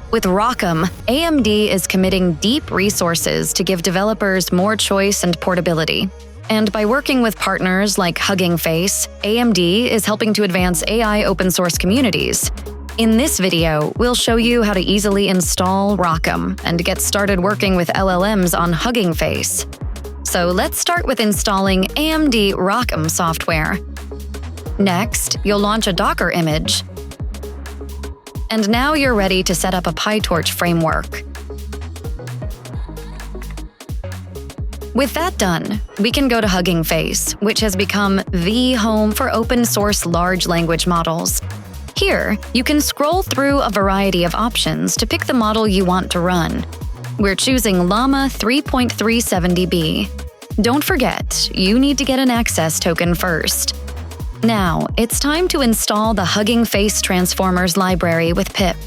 With ROCm, AMD is committing deep resources to give developers more choice and portability. And by working with partners like Hugging Face, AMD is helping to advance AI open-source communities. In this video, we'll show you how to easily install ROCm and get started working with LLMs on Hugging Face. So let's start with installing AMD ROCm software. Next, you'll launch a Docker image. And now you're ready to set up a PyTorch framework. With that done, we can go to Hugging Face, which has become the home for open-source large language models. Here, you can scroll through a variety of options to pick the model you want to run. We're choosing Llama 3.370B. Don't forget, you need to get an access token first. Now, it's time to install the Hugging Face Transformers library with pip.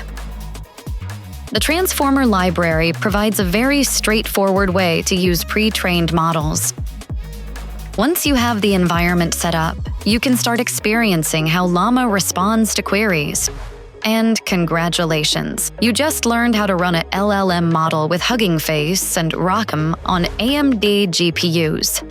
The Transformer library provides a very straightforward way to use pre-trained models. Once you have the environment set up, you can start experiencing how Llama responds to queries. And congratulations, you just learned how to run an LLM model with Hugging Face and ROCm on AMD GPUs.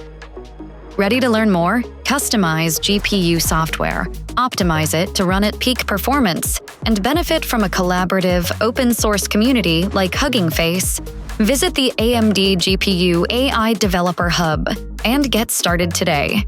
Ready to learn more? Customize GPU software, optimize it to run at peak performance, and benefit from a collaborative, open-source community like Hugging Face. Visit the AMD GPU AI Developer Hub and get started today.